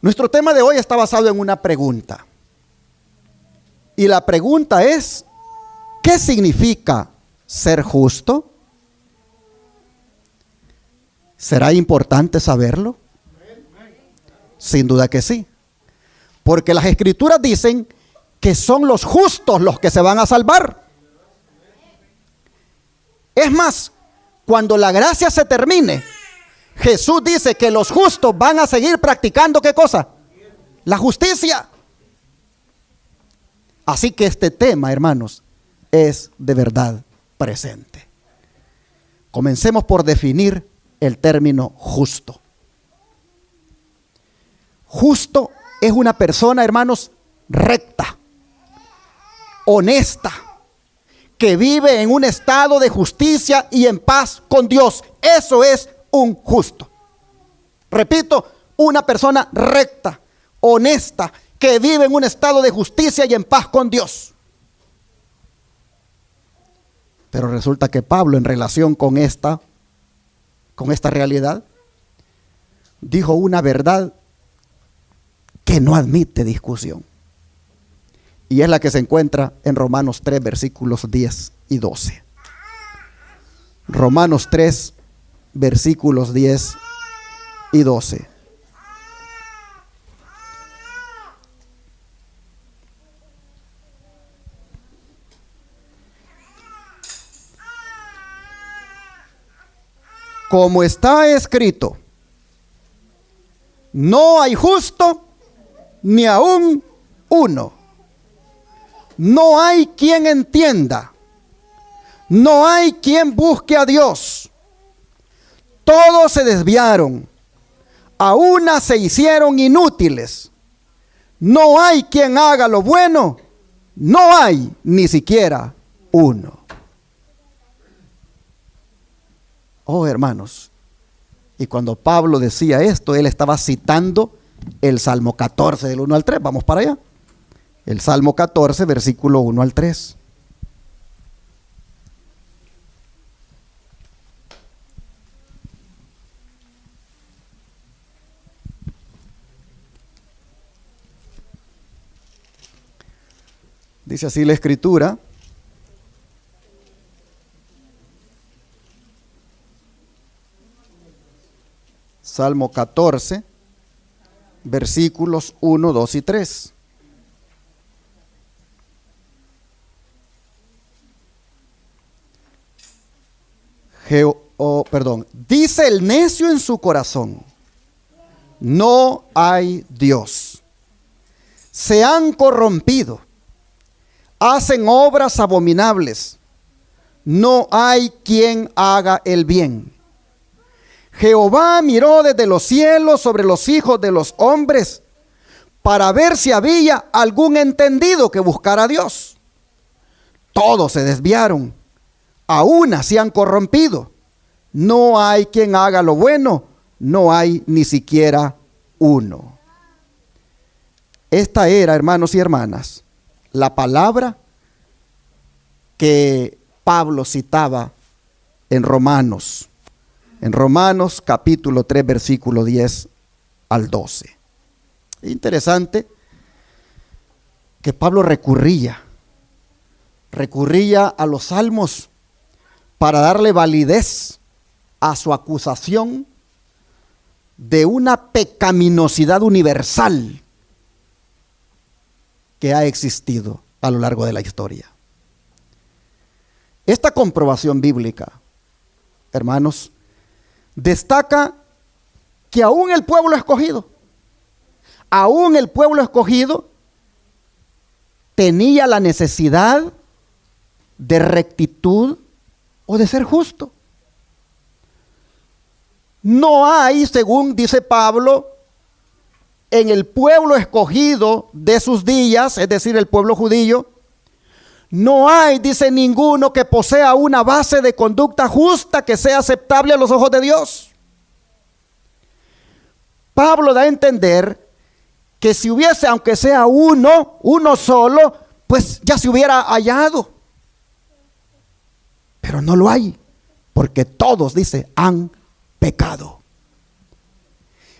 Nuestro tema de hoy está basado en una pregunta. Y la pregunta es, ¿qué significa ser justo? ¿Será importante saberlo? Sin duda que sí. Porque las escrituras dicen que son los justos los que se van a salvar. Es más, cuando la gracia se termine, Jesús dice que los justos van a seguir practicando ¿qué cosa? La justicia. Así que este tema, hermanos, es de verdad presente. Comencemos por definir el término justo. Justo es una persona, hermanos, recta, honesta, que vive en un estado de justicia y en paz con Dios. Eso es un justo. Repito, una persona recta, honesta, que vive en un estado de justicia y en paz con Dios. Pero resulta que Pablo, en relación con esta realidad, dijo una verdad que no admite discusión. Y es la que se encuentra en Romanos 3, versículos 10 y 12. Romanos 3, versículos 10 y 12. Como está escrito, no hay justo ni aún uno. No hay quien entienda. No hay quien busque a Dios. Todos se desviaron. A una se hicieron inútiles. No hay quien haga lo bueno. No hay ni siquiera uno. Oh, hermanos. Y cuando Pablo decía esto, él estaba citando el Salmo 14 del 1 al 3. Vamos para allá. El Salmo 14, versículo 1 al 3. Dice así la escritura. Salmo 14, versículos 1, 2 y 3. Dice el necio en su corazón, no hay Dios. Se han corrompido, hacen obras abominables, no hay quien haga el bien. Jehová miró desde los cielos sobre los hijos de los hombres para ver si había algún entendido que buscara a Dios. Todos se desviaron, a una se han corrompido. No hay quien haga lo bueno, no hay ni siquiera uno. Esta era, hermanos y hermanas, la palabra que Pablo citaba en Romanos. En Romanos capítulo 3, versículo 10 al 12. Interesante que Pablo recurría a los salmos para darle validez a su acusación de una pecaminosidad universal que ha existido a lo largo de la historia. Esta comprobación bíblica, hermanos, destaca que aún el pueblo escogido tenía la necesidad de rectitud o de ser justo. No hay, según dice Pablo, en el pueblo escogido de sus días, es decir, el pueblo judío, no hay, dice, ninguno que posea una base de conducta justa que sea aceptable a los ojos de Dios. Pablo da a entender que si hubiese, aunque sea uno solo, pues ya se hubiera hallado. Pero no lo hay, porque todos, dice, han pecado.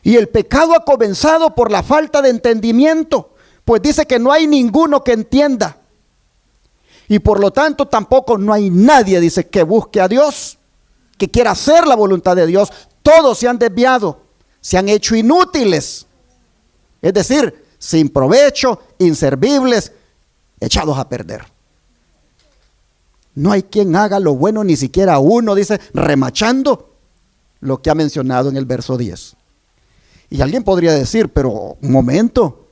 Y el pecado ha comenzado por la falta de entendimiento, pues dice que no hay ninguno que entienda. Y por lo tanto tampoco no hay nadie, dice, que busque a Dios, que quiera hacer la voluntad de Dios. Todos se han desviado, se han hecho inútiles. Es decir, sin provecho, inservibles, echados a perder. No hay quien haga lo bueno, ni siquiera uno, dice, remachando lo que ha mencionado en el verso 10. Y alguien podría decir, pero un momento,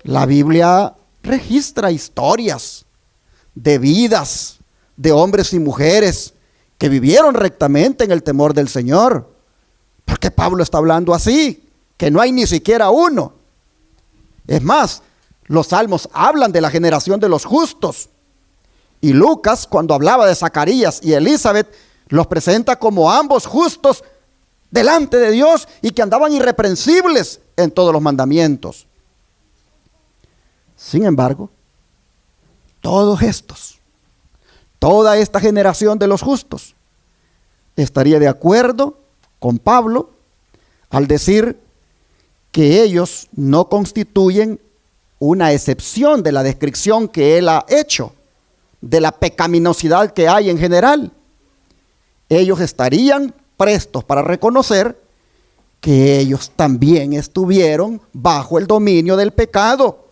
la Biblia registra historias de vidas de hombres y mujeres que vivieron rectamente en el temor del Señor. ¿Por qué Pablo está hablando así? Que no hay ni siquiera uno. Es más, los salmos hablan de la generación de los justos. Y Lucas, cuando hablaba de Zacarías y Elizabeth, los presenta como ambos justos delante de Dios y que andaban irreprensibles en todos los mandamientos. Sin embargo, todos estos, toda esta generación de los justos, estaría de acuerdo con Pablo al decir que ellos no constituyen una excepción de la descripción que él ha hecho de la pecaminosidad que hay en general. Ellos estarían prestos para reconocer que ellos también estuvieron bajo el dominio del pecado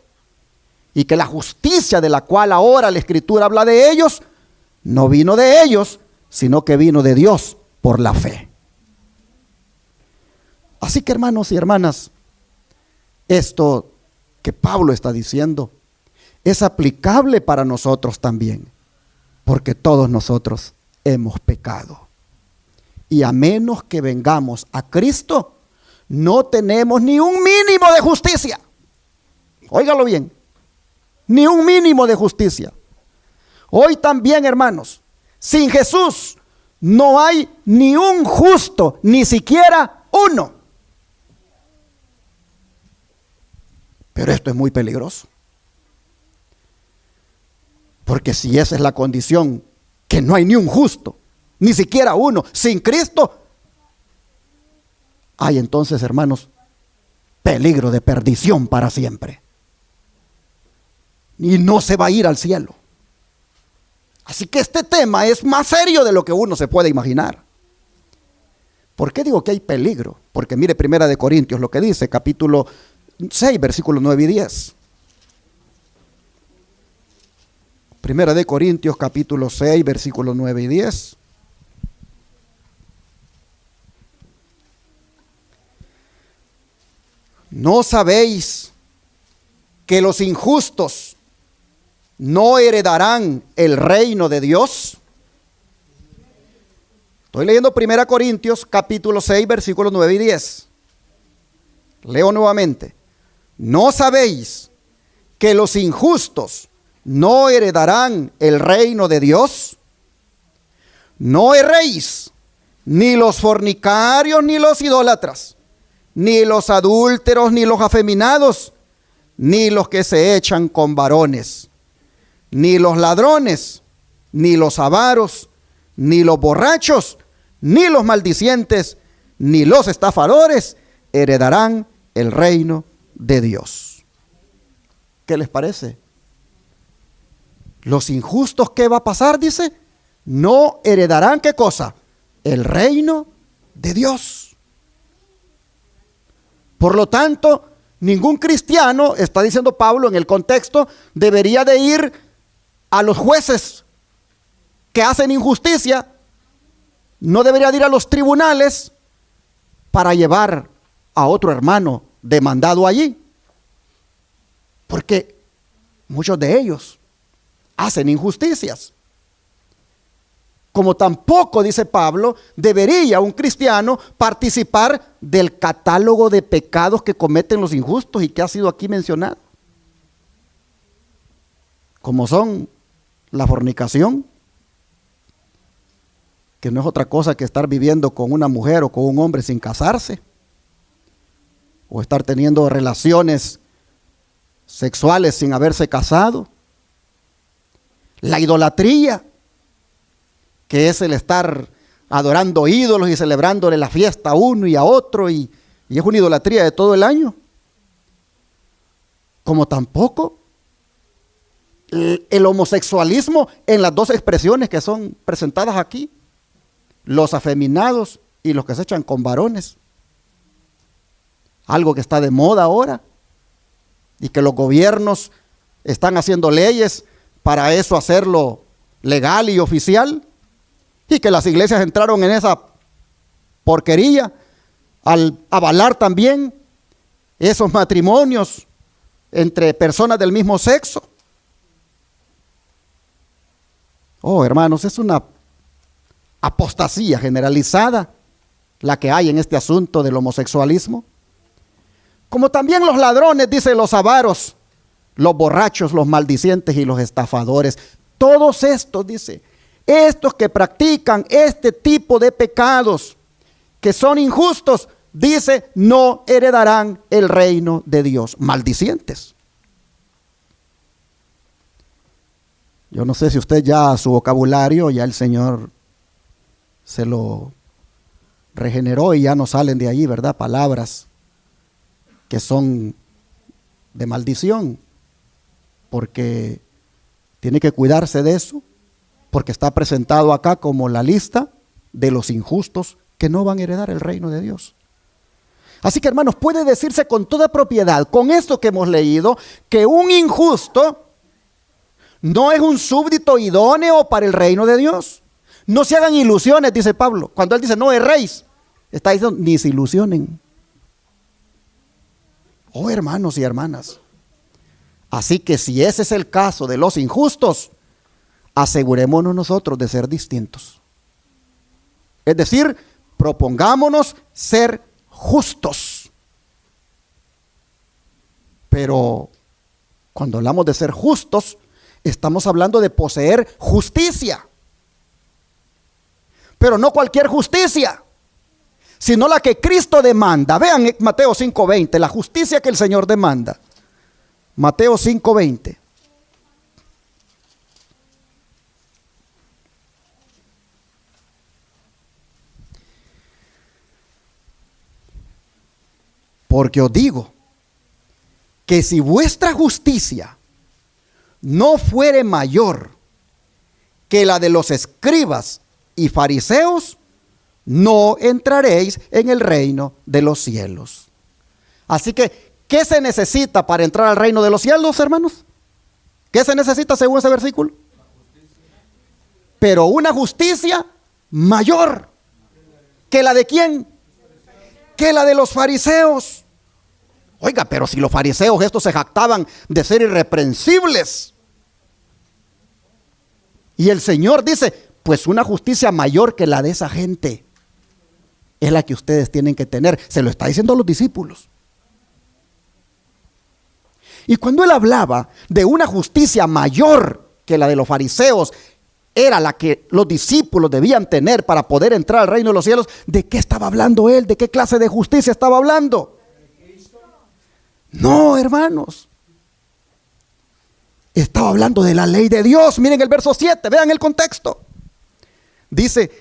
y que la justicia de la cual ahora la Escritura habla de ellos no vino de ellos, sino que vino de Dios por la fe. Así que, hermanos y hermanas, esto que Pablo está diciendo es aplicable para nosotros también, porque todos nosotros hemos pecado. Y a menos que vengamos a Cristo, no tenemos ni un mínimo de justicia. Óigalo bien, ni un mínimo de justicia. Hoy también, hermanos, sin Jesús no hay ni un justo, ni siquiera uno. Pero esto es muy peligroso. Porque si esa es la condición, que no hay ni un justo, ni siquiera uno, sin Cristo, hay entonces, hermanos, peligro de perdición para siempre. Y no se va a ir al cielo. Así que este tema es más serio de lo que uno se puede imaginar. ¿Por qué digo que hay peligro? Porque mire 1 Corintios lo que dice, capítulo 6, versículos 9 y 10. 1 Corintios capítulo 6, versículos 9 y 10. ¿No sabéis que los injustos no heredarán el reino de Dios? Estoy leyendo 1 Corintios capítulo 6, versículos 9 y 10. Leo nuevamente. ¿No sabéis que los injustos no heredarán el reino de Dios? No erréis, ni los fornicarios, ni los idólatras, ni los adúlteros, ni los afeminados, ni los que se echan con varones, ni los ladrones, ni los avaros, ni los borrachos, ni los maldicientes, ni los estafadores heredarán el reino de Dios. ¿Qué les parece? Los injustos, ¿qué va a pasar? Dice, no heredarán, ¿qué cosa? El reino de Dios. Por lo tanto, ningún cristiano, está diciendo Pablo en el contexto, debería de ir a los jueces que hacen injusticia, no debería de ir a los tribunales para llevar a otro hermano demandado allí, porque muchos de ellos hacen injusticias. Como tampoco, dice Pablo, debería un cristiano participar del catálogo de pecados que cometen los injustos y que ha sido aquí mencionado, como son la fornicación, que no es otra cosa que estar viviendo con una mujer o con un hombre sin casarse, o estar teniendo relaciones sexuales sin haberse casado. La idolatría, que es el estar adorando ídolos y celebrándole la fiesta a uno y a otro y y es una idolatría de todo el año. Como tampoco el homosexualismo en las dos expresiones que son presentadas aquí, los afeminados y los que se echan con varones. Algo que está de moda ahora y que los gobiernos están haciendo leyes para eso, hacerlo legal y oficial, y que las iglesias entraron en esa porquería al avalar también esos matrimonios entre personas del mismo sexo. Oh, hermanos, es una apostasía generalizada la que hay en este asunto del homosexualismo. Como también los ladrones, dice, los avaros, los borrachos, los maldicientes y los estafadores. Todos estos, dice, estos que practican este tipo de pecados, que son injustos, dice, no heredarán el reino de Dios. Maldicientes. Yo no sé si usted ya su vocabulario, ya el Señor se lo regeneró y ya no salen de ahí, ¿verdad? Palabras que son de maldición, porque tiene que cuidarse de eso, porque está presentado acá como la lista de los injustos que no van a heredar el reino de Dios. Así que, hermanos, puede decirse con toda propiedad, con esto que hemos leído, que un injusto no es un súbdito idóneo para el reino de Dios. No se hagan ilusiones, dice Pablo. Cuando él dice no erréis, está diciendo ni se ilusionen. Oh, hermanos y hermanas. Así que si ese es el caso de los injustos, asegurémonos nosotros de ser distintos. Es decir, propongámonos ser justos. Pero cuando hablamos de ser justos, estamos hablando de poseer justicia. Pero no cualquier justicia, sino la que Cristo demanda. Vean Mateo 5:20, la justicia que el Señor demanda. Mateo 5:20. Porque os digo que si vuestra justicia no fuere mayor que la de los escribas y fariseos, no entraréis en el reino de los cielos. Así que, ¿qué se necesita para entrar al reino de los cielos, hermanos? ¿Qué se necesita según ese versículo? Pero una justicia mayor. ¿Que la de quién? Que la de los fariseos. Oiga, pero si los fariseos estos se jactaban de ser irreprensibles. Y el Señor dice, pues una justicia mayor que la de esa gente es la que ustedes tienen que tener. Se lo está diciendo a los discípulos. Y cuando él hablaba de una justicia mayor que la de los fariseos, era la que los discípulos debían tener para poder entrar al reino de los cielos, ¿de qué estaba hablando él? ¿De qué clase de justicia estaba hablando? No, hermanos. Estaba hablando de la ley de Dios. Miren el verso 7, vean el contexto. Dice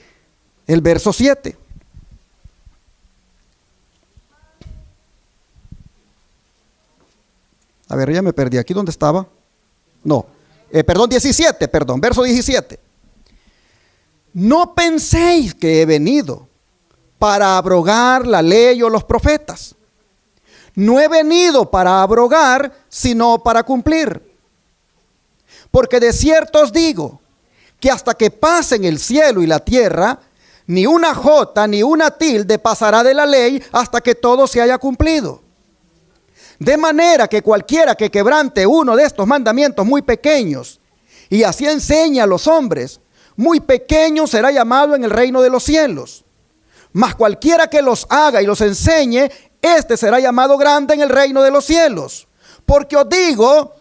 el verso 7. A ver, ya me perdí. ¿Aquí dónde estaba? No, verso 17. No penséis que he venido para abrogar la ley o los profetas. No he venido para abrogar, sino para cumplir. Porque de cierto os digo, que hasta que pasen el cielo y la tierra, ni una jota ni una tilde pasará de la ley hasta que todo se haya cumplido. De manera que cualquiera que quebrante uno de estos mandamientos muy pequeños, y así enseña a los hombres, muy pequeño será llamado en el reino de los cielos. Mas cualquiera que los haga y los enseñe, este será llamado grande en el reino de los cielos. Porque os digo,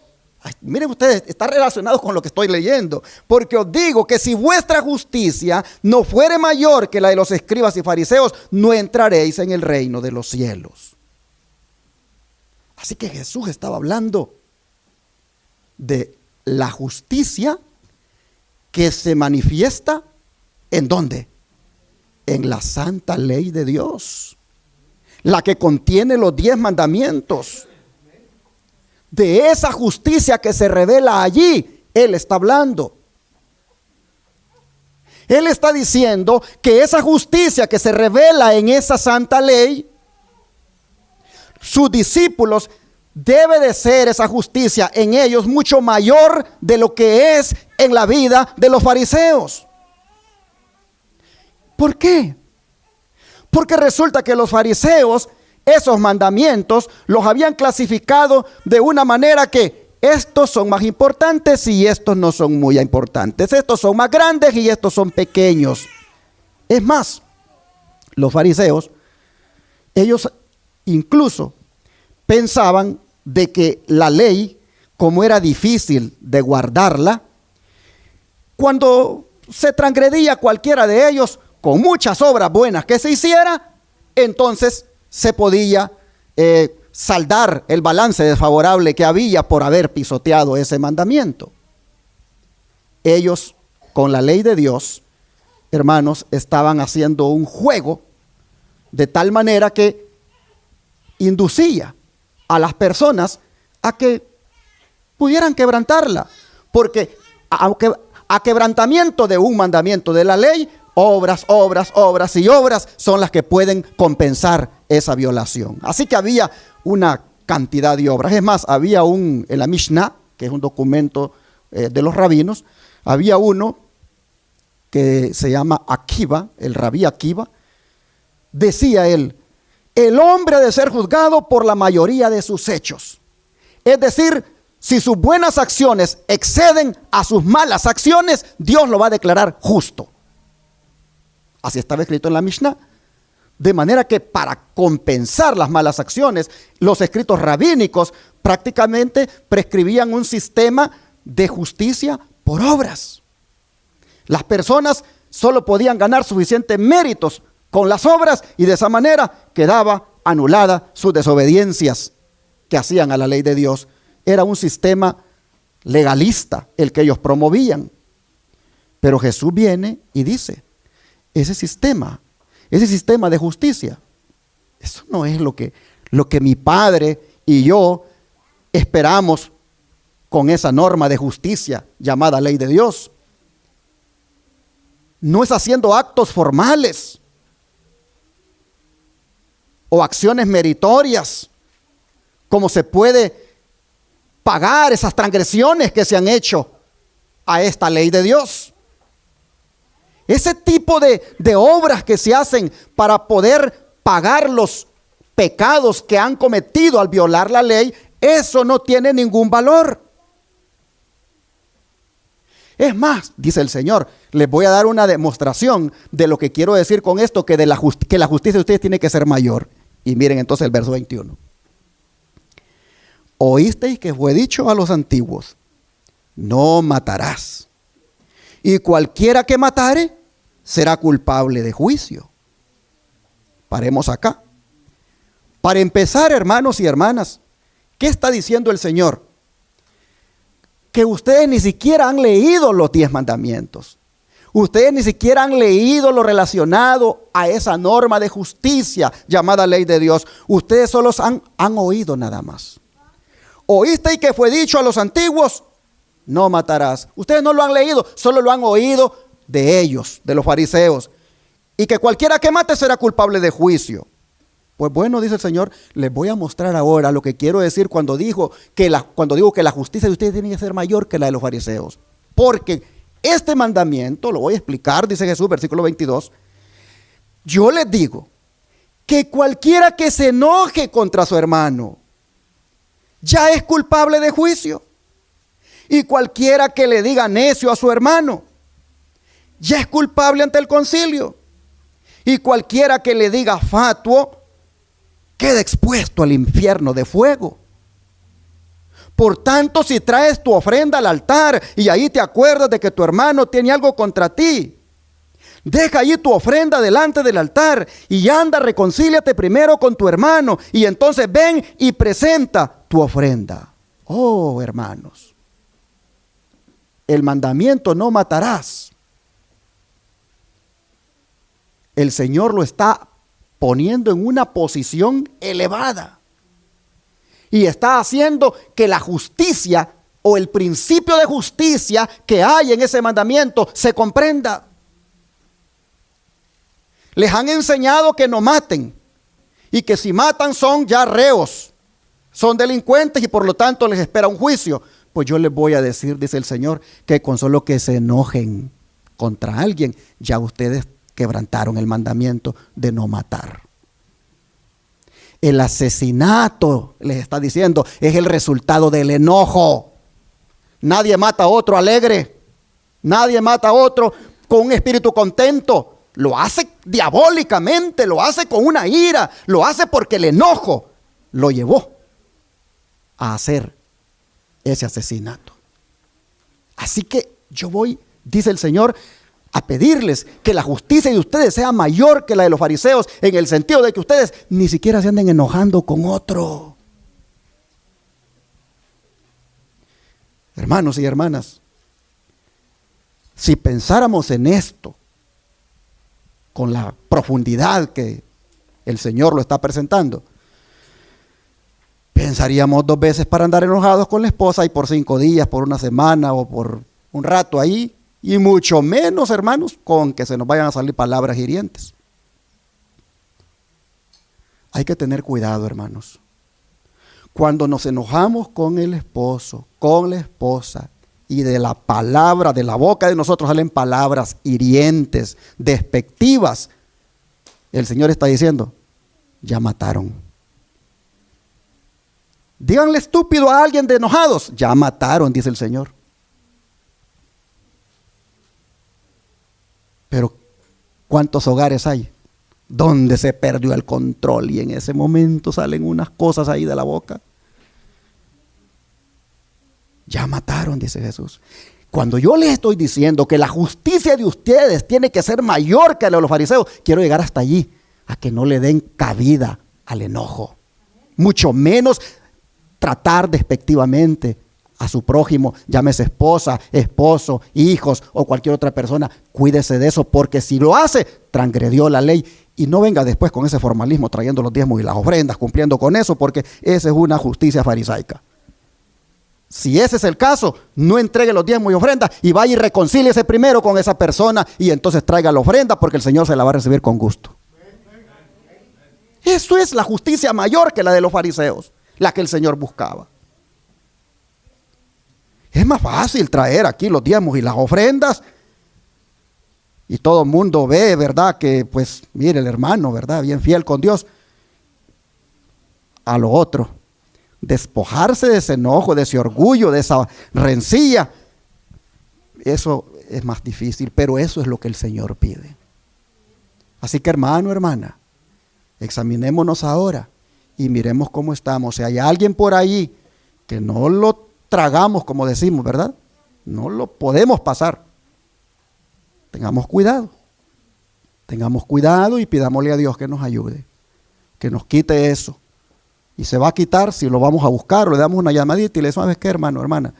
miren ustedes, está relacionado con lo que estoy leyendo. Porque os digo que si vuestra justicia no fuere mayor que la de los escribas y fariseos, no entraréis en el reino de los cielos. Así que Jesús estaba hablando de la justicia que se manifiesta ¿en dónde? En la santa ley de Dios. la que contiene los 10 mandamientos. De esa justicia que se revela allí, Él está hablando. Él está diciendo que esa justicia que se revela en esa santa ley, sus discípulos, debe de ser esa justicia en ellos mucho mayor de lo que es en la vida de los fariseos. ¿Por qué? Porque resulta que los fariseos, esos mandamientos, los habían clasificado de una manera que estos son más importantes y estos no son muy importantes. Estos son más grandes y estos son pequeños. Es más, los fariseos, ellos incluso pensaban de que la ley, como era difícil de guardarla, cuando se transgredía cualquiera de ellos, con muchas obras buenas que se hiciera, entonces se podía saldar el balance desfavorable que había por haber pisoteado ese mandamiento. Ellos, con la ley de Dios, hermanos, estaban haciendo un juego de tal manera que inducía a las personas a que pudieran quebrantarla, porque aunque a quebrantamiento de un mandamiento de la ley, obras y obras son las que pueden compensar esa violación. Así que había una cantidad de obras. Es más, había en la Mishnah, que es un documento de los rabinos, había uno que se llama Akiva, el rabí Akiva. Decía él: el hombre ha de ser juzgado por la mayoría de sus hechos. Es decir, si sus buenas acciones exceden a sus malas acciones, Dios lo va a declarar justo. Así estaba escrito en la Mishnah. De manera que para compensar las malas acciones, los escritos rabínicos prácticamente prescribían un sistema de justicia por obras. Las personas solo podían ganar suficientes méritos con las obras y de esa manera quedaba anulada sus desobediencias que hacían a la ley de Dios. Era un sistema legalista el que ellos promovían. Pero Jesús viene y dice: ese sistema de justicia, eso no es lo que mi Padre y yo esperamos con esa norma de justicia llamada ley de Dios. No es haciendo actos formales o acciones meritorias como se puede pagar esas transgresiones que se han hecho a esta ley de Dios. Ese tipo de obras que se hacen para poder pagar los pecados que han cometido al violar la ley, eso no tiene ningún valor. Es más, dice el Señor, les voy a dar una demostración de lo que quiero decir con esto, que la justicia de ustedes tiene que ser mayor. Y miren entonces el verso 21. Oísteis que fue dicho a los antiguos: no matarás. Y cualquiera que matare será culpable de juicio. Paremos acá. Para empezar, hermanos y hermanas, ¿qué está diciendo el Señor? Que ustedes ni siquiera han leído los 10 mandamientos. Ustedes ni siquiera han leído lo relacionado a esa norma de justicia llamada ley de Dios. Ustedes solo han oído nada más. Oísteis que fue dicho a los antiguos: no matarás. Ustedes no lo han leído, solo lo han oído de ellos, de los fariseos. Y que cualquiera que mate será culpable de juicio. Pues bueno, dice el Señor, les voy a mostrar ahora lo que quiero decir cuando digo que la justicia de ustedes tiene que ser mayor que la de los fariseos. Porque este mandamiento, lo voy a explicar, dice Jesús, versículo 22. Yo les digo que cualquiera que se enoje contra su hermano ya es culpable de juicio. Y cualquiera que le diga necio a su hermano ya es culpable ante el concilio. Y cualquiera que le diga fatuo queda expuesto al infierno de fuego. Por tanto, si traes tu ofrenda al altar y ahí te acuerdas de que tu hermano tiene algo contra ti, deja allí tu ofrenda delante del altar y anda, reconcíliate primero con tu hermano y entonces ven y presenta tu ofrenda. Oh, hermanos, el mandamiento no matarás, el Señor lo está poniendo en una posición elevada. Y está haciendo que la justicia o el principio de justicia que hay en ese mandamiento se comprenda. Les han enseñado que no maten y que si matan son ya reos, son delincuentes y por lo tanto les espera un juicio. Pues yo les voy a decir, dice el Señor, que con solo que se enojen contra alguien, ya ustedes quebrantaron el mandamiento de no matar. El asesinato, les está diciendo, es el resultado del enojo. Nadie mata a otro alegre. Nadie mata a otro con un espíritu contento. Lo hace diabólicamente, lo hace con una ira, lo hace porque el enojo lo llevó a hacer ese asesinato. Así que yo voy, dice el Señor, a pedirles que la justicia de ustedes sea mayor que la de los fariseos, en el sentido de que ustedes ni siquiera se anden enojando con otro. Hermanos y hermanas, si pensáramos en esto con la profundidad que el Señor lo está presentando, pensaríamos 2 veces para andar enojados con la esposa y por 5 días, por una semana o por un rato ahí, y mucho menos, hermanos, con que se nos vayan a salir palabras hirientes. Hay que tener cuidado, hermanos. Cuando nos enojamos con el esposo, con la esposa, y de la palabra, de la boca de nosotros salen palabras hirientes, despectivas, el Señor está diciendo, ya mataron. Díganle estúpido a alguien de enojados, ya mataron, dice el Señor. Pero ¿cuántos hogares hay donde se perdió el control y en ese momento salen unas cosas ahí de la boca? Ya mataron, dice Jesús. Cuando yo les estoy diciendo que la justicia de ustedes tiene que ser mayor que la de los fariseos, quiero llegar hasta allí, a que no le den cabida al enojo. Mucho menos tratar despectivamente a su prójimo, llámese esposa, esposo, hijos o cualquier otra persona. Cuídese de eso, porque si lo hace, transgredió la ley. Y no venga después con ese formalismo trayendo los diezmos y las ofrendas, cumpliendo con eso, porque esa es una justicia farisaica. Si ese es el caso, no entregue los diezmos y ofrendas y vaya y reconcíliese primero con esa persona y entonces traiga la ofrenda, porque el Señor se la va a recibir con gusto. Eso es la justicia mayor que la de los fariseos, la que el Señor buscaba. Es más fácil traer aquí los diezmos y las ofrendas y todo el mundo ve, ¿verdad? Que pues mire el hermano, ¿verdad? Bien fiel con Dios. A lo otro, despojarse de ese enojo, de ese orgullo, de esa rencilla, eso es más difícil, pero eso es lo que el Señor pide. Así que hermano, hermana, examinémonos ahora y miremos cómo estamos. Si hay alguien por ahí que no lo tragamos, como decimos, ¿verdad? No lo podemos pasar. Tengamos cuidado y pidámosle a Dios que nos ayude, que nos quite eso. Y se va a quitar si lo vamos a buscar o le damos una llamadita y le decimos, ¿sabes qué, hermano, hermana?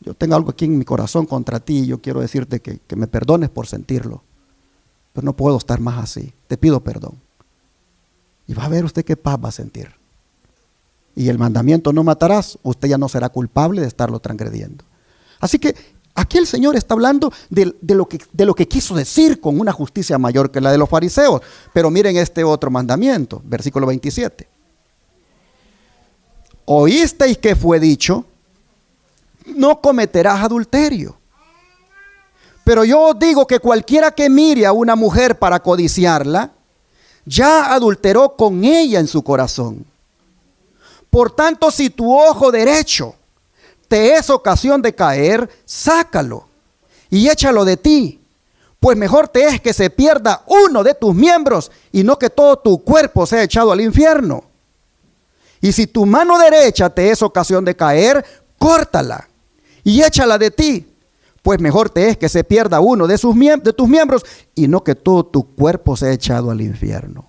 Yo tengo algo aquí en mi corazón contra ti y yo quiero decirte que me perdones por sentirlo. Pero no puedo estar más así. Te pido perdón. Y va a ver usted qué paz va a sentir. Y el mandamiento no matarás, usted ya no será culpable de estarlo transgrediendo. Así que aquí el Señor está hablando de lo que quiso decir con una justicia mayor que la de los fariseos. Pero miren este otro mandamiento, versículo 27. Oísteis que fue dicho, no cometerás adulterio. Pero yo os digo que cualquiera que mire a una mujer para codiciarla, ya adulteró con ella en su corazón. Por tanto, si tu ojo derecho te es ocasión de caer, sácalo y échalo de ti, pues mejor te es que se pierda uno de tus miembros y no que todo tu cuerpo sea echado al infierno. Y si tu mano derecha te es ocasión de caer, córtala y échala de ti, pues mejor te es que se pierda uno de tus miembros y no que todo tu cuerpo sea echado al infierno.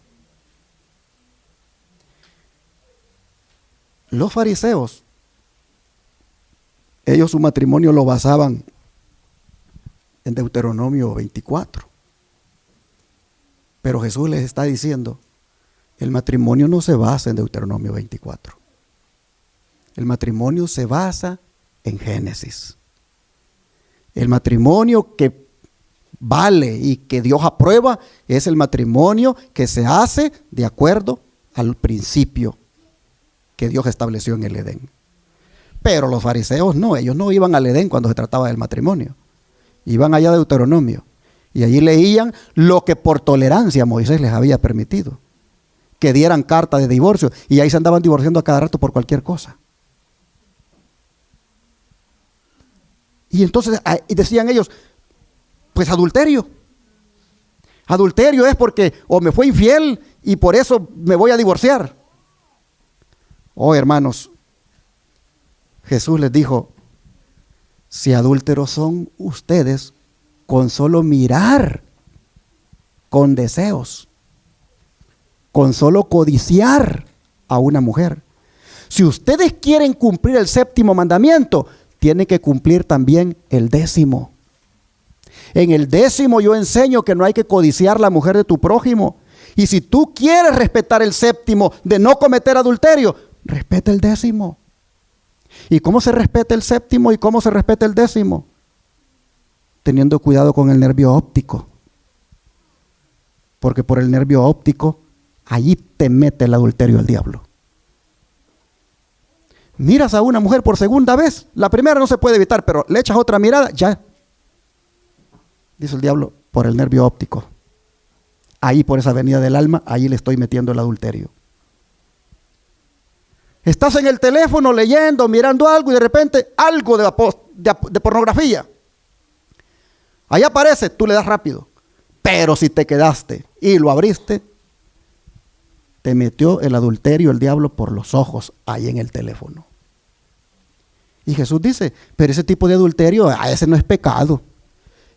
Los fariseos, ellos su matrimonio lo basaban en Deuteronomio 24. Pero Jesús les está diciendo El matrimonio no se basa en Deuteronomio 24. El matrimonio se basa en Génesis. El matrimonio que vale y que Dios aprueba es el matrimonio que se hace de acuerdo al principio que Dios estableció en el Edén. Pero los fariseos no, ellos no iban al Edén cuando se trataba del matrimonio. Iban allá de Deuteronomio y allí leían lo que por tolerancia Moisés les había permitido, que dieran carta de divorcio, y ahí se andaban divorciando a cada rato por cualquier cosa. Y entonces decían ellos, pues adulterio. Adulterio es porque o me fue infiel y por eso me voy a divorciar. Oh, hermanos, Jesús les dijo, si adúlteros son ustedes con solo mirar con deseos, con solo codiciar a una mujer. Si ustedes quieren cumplir el 7º mandamiento, tienen que cumplir también el 10º. En el 10º yo enseño que no hay que codiciar la mujer de tu prójimo. Y si tú quieres respetar el 7º de no cometer adulterio, respeta el 10º. ¿Y cómo se respeta el 7º y cómo se respeta el 10º? Teniendo cuidado con el nervio óptico. Porque por el nervio óptico, allí te mete el adulterio el diablo. Miras a una mujer por segunda vez, la primera no se puede evitar, pero le echas otra mirada, ya. Dice el diablo, por el nervio óptico. Ahí por esa avenida del alma, ahí le estoy metiendo el adulterio. Estás en el teléfono leyendo, mirando algo y de repente algo de pornografía. Ahí aparece, tú le das rápido. Pero si te quedaste y lo abriste, te metió el adulterio el diablo por los ojos ahí en el teléfono. Y Jesús dice, pero ese tipo de adulterio, ese no es pecado.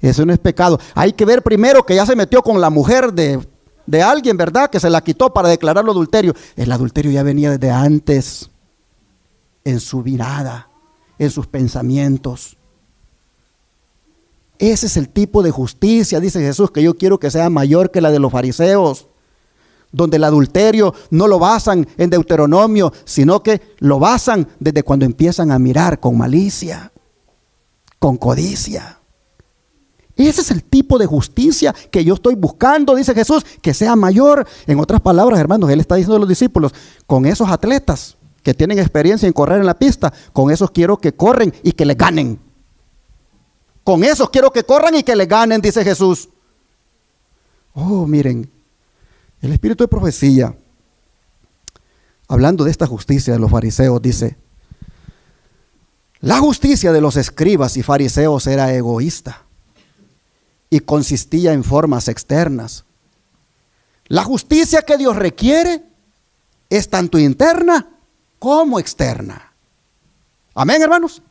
Eso no es pecado. Hay que ver primero que ya se metió con la mujer de alguien, ¿verdad? Que se la quitó para declararlo adulterio. El adulterio ya venía desde antes, en su mirada, en sus pensamientos. Ese es el tipo de justicia, dice Jesús, que yo quiero que sea mayor que la de los fariseos, donde el adulterio no lo basan en Deuteronomio, sino que lo basan desde cuando empiezan a mirar con malicia, con codicia. Ese es el tipo de justicia que yo estoy buscando, dice Jesús, que sea mayor. En otras palabras, hermanos, Él está diciendo a los discípulos, con esos atletas que tienen experiencia en correr en la pista, con esos quiero que corren y que les ganen. Con esos quiero que corran y que les ganen, dice Jesús. Oh, miren, el espíritu de profecía, hablando de esta justicia de los fariseos, dice, la justicia de los escribas y fariseos era egoísta y consistía en formas externas. La justicia que Dios requiere es tanto interna como externa. Amén, hermanos.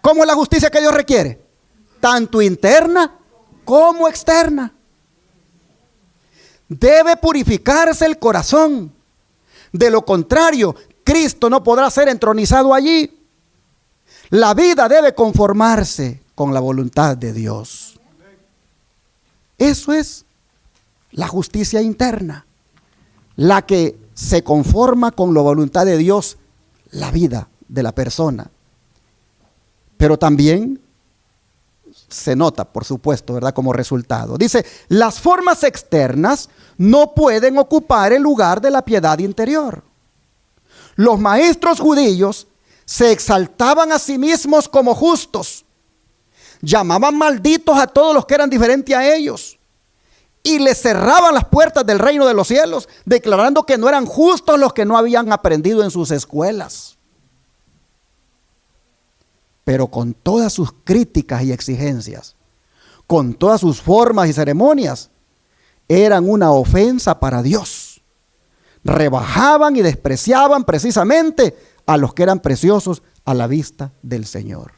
¿Cómo es la justicia que Dios requiere? Tanto interna como externa. Debe purificarse el corazón. De lo contrario, Cristo no podrá ser entronizado allí. La vida debe conformarse con la voluntad de Dios. Eso es la justicia interna, la que se conforma con la voluntad de Dios, la vida de la persona. Pero también se nota, por supuesto, ¿verdad? Como resultado. Dice, las formas externas no pueden ocupar el lugar de la piedad interior. Los maestros judíos se exaltaban a sí mismos como justos. Llamaban malditos a todos los que eran diferentes a ellos. Y les cerraban las puertas del reino de los cielos, declarando que no eran justos los que no habían aprendido en sus escuelas. Pero con todas sus críticas y exigencias, con todas sus formas y ceremonias, eran una ofensa para Dios. Rebajaban y despreciaban precisamente a los que eran preciosos a la vista del Señor.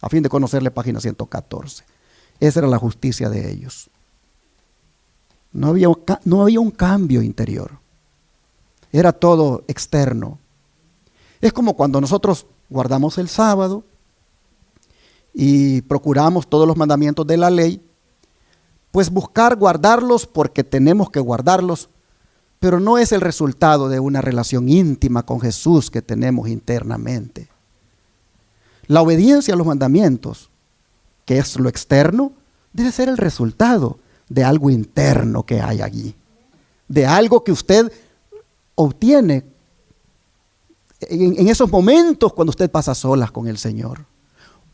A fin de conocerle, página 114. Esa era la justicia de ellos. No había un cambio interior. Era todo externo. Es como cuando nosotros guardamos el sábado y procuramos todos los mandamientos de la ley, pues buscar guardarlos porque tenemos que guardarlos, pero no es el resultado de una relación íntima con Jesús que tenemos internamente. La obediencia a los mandamientos, que es lo externo, debe ser el resultado de algo interno que hay allí, de algo que usted obtiene en esos momentos cuando usted pasa solas con el Señor,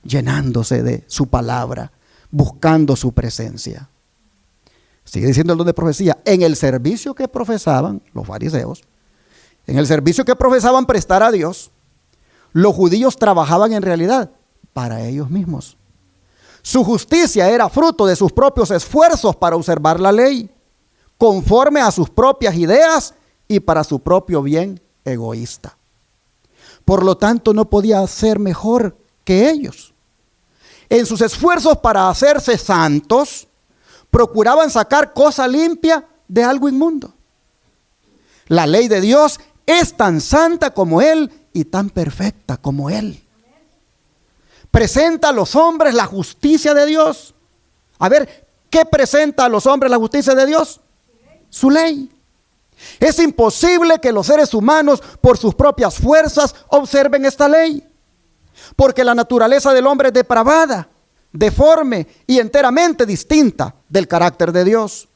llenándose de su palabra, buscando su presencia. Sigue diciendo el don de profecía, en el servicio que profesaban los fariseos, en el servicio que profesaban prestar a Dios, los judíos trabajaban en realidad para ellos mismos. Su justicia era fruto de sus propios esfuerzos para observar la ley, conforme a sus propias ideas y para su propio bien egoísta. Por lo tanto, no podía ser mejor que ellos. En sus esfuerzos para hacerse santos, procuraban sacar cosa limpia de algo inmundo. La ley de Dios es tan santa como Él y tan perfecta como Él. Presenta a los hombres la justicia de Dios. A ver, ¿qué presenta a los hombres la justicia de Dios? Su ley. Es imposible que los seres humanos, por sus propias fuerzas, observen esta ley, porque la naturaleza del hombre es depravada, deforme y enteramente distinta del carácter de Dios.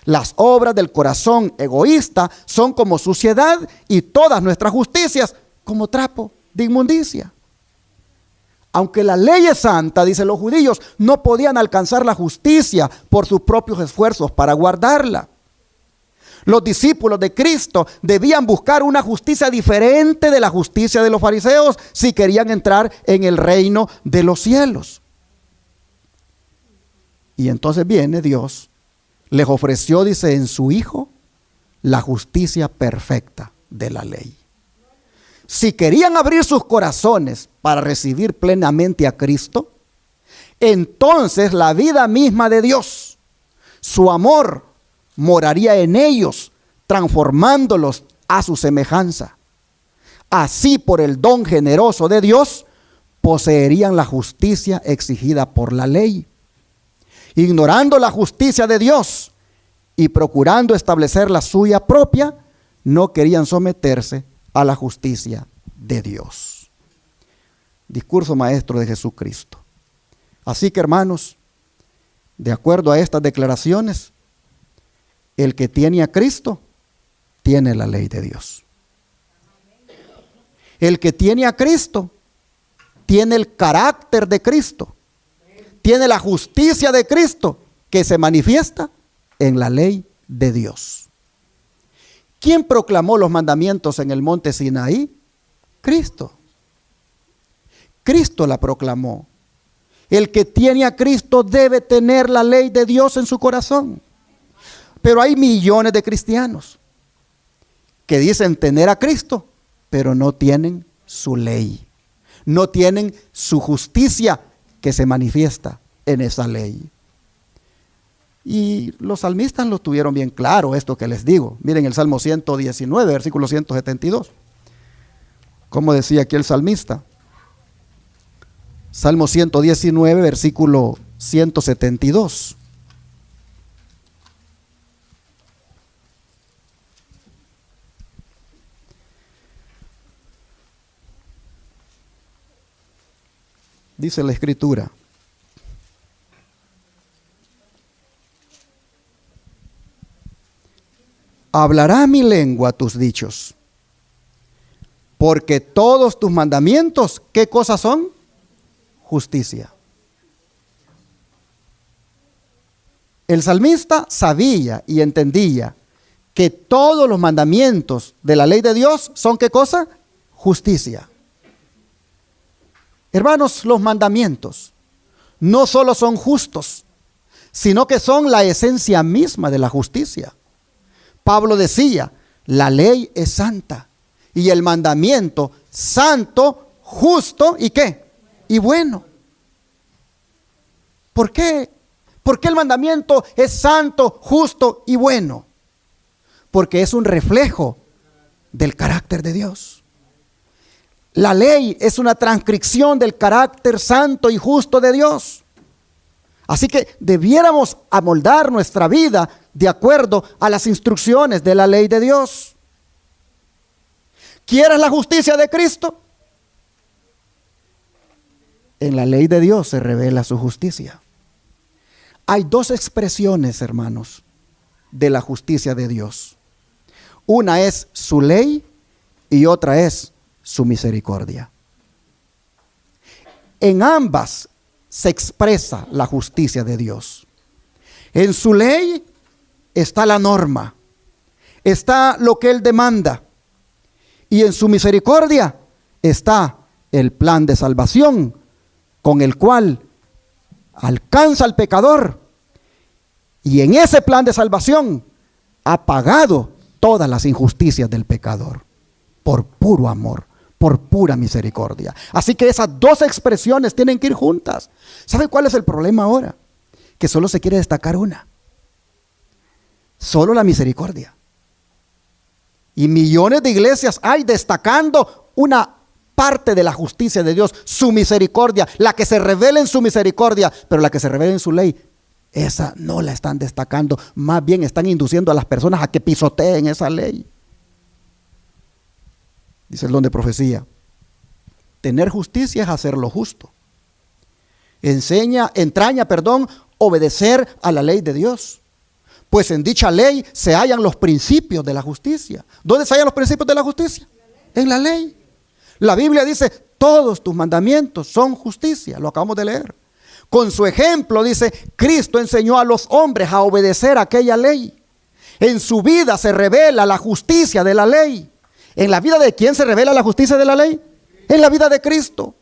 Las obras del corazón egoísta son como suciedad y todas nuestras justicias como trapo de inmundicia. Aunque la ley es santa, dicen los judíos, no podían alcanzar la justicia por sus propios esfuerzos para guardarla. Los discípulos de Cristo debían buscar una justicia diferente de la justicia de los fariseos si querían entrar en el reino de los cielos. Y entonces viene Dios, les ofreció, dice, en su Hijo, la justicia perfecta de la ley. Si querían abrir sus corazones para recibir plenamente a Cristo, entonces la vida misma de Dios, su amor, moraría en ellos, transformándolos a su semejanza. Así, por el don generoso de Dios, poseerían la justicia exigida por la ley. Ignorando la justicia de Dios y procurando establecer la suya propia, no querían someterse a la justicia de Dios. Discurso maestro de Jesucristo. Así que, hermanos, de acuerdo a estas declaraciones, el que tiene a Cristo, tiene la ley de Dios. El que tiene a Cristo, tiene el carácter de Cristo. Tiene la justicia de Cristo que se manifiesta en la ley de Dios. ¿Quién proclamó los mandamientos en el monte Sinaí? Cristo. Cristo la proclamó. El que tiene a Cristo debe tener la ley de Dios en su corazón. Pero hay millones de cristianos que dicen tener a Cristo, pero no tienen su ley. No tienen su justicia que se manifiesta en esa ley. Y los salmistas lo tuvieron bien claro, esto que les digo. Miren el Salmo 119, versículo 172. ¿Cómo decía aquí el salmista? Salmo 119, versículo 172. Dice la Escritura: hablará mi lengua tus dichos, porque todos tus mandamientos, ¿qué cosas son? Justicia. El salmista sabía y entendía que todos los mandamientos de la ley de Dios son ¿qué cosa? Justicia. Hermanos, los mandamientos no solo son justos, sino que son la esencia misma de la justicia. Pablo decía, la ley es santa y el mandamiento santo, justo y ¿qué? Y bueno. ¿Por qué? ¿Por qué el mandamiento es santo, justo y bueno? Porque es un reflejo del carácter de Dios. La ley es una transcripción del carácter santo y justo de Dios. Así que debiéramos amoldar nuestra vida de acuerdo a las instrucciones de la ley de Dios. ¿Quieres la justicia de Cristo? En la ley de Dios se revela su justicia. Hay dos expresiones, hermanos, de la justicia de Dios. Una es su ley y otra es su misericordia. En ambas se expresa la justicia de Dios. En su ley está la norma, está lo que Él demanda, y en su misericordia está el plan de salvación con el cual alcanza al pecador, y en ese plan de salvación ha pagado todas las injusticias del pecador por puro amor, por pura misericordia. Así que esas dos expresiones tienen que ir juntas. ¿Sabe cuál es el problema ahora? Que solo se quiere destacar una. Solo la misericordia. Y millones de iglesias hay destacando una parte de la justicia de Dios, su misericordia, la que se revela en su misericordia, pero la que se revela en su ley, esa no la están destacando. Más bien están induciendo a las personas a que pisoteen esa ley. Dice el don de profecía: tener justicia es hacer lo justo. Entraña, obedecer a la ley de Dios. Pues en dicha ley se hallan los principios de la justicia. ¿Dónde se hallan los principios de la justicia? En la ley. La Biblia dice: todos tus mandamientos son justicia. Lo acabamos de leer. Con su ejemplo, dice, Cristo enseñó a los hombres a obedecer aquella ley. En su vida se revela la justicia de la ley. ¿En la vida de quién se revela la justicia de la ley? En la vida de Cristo.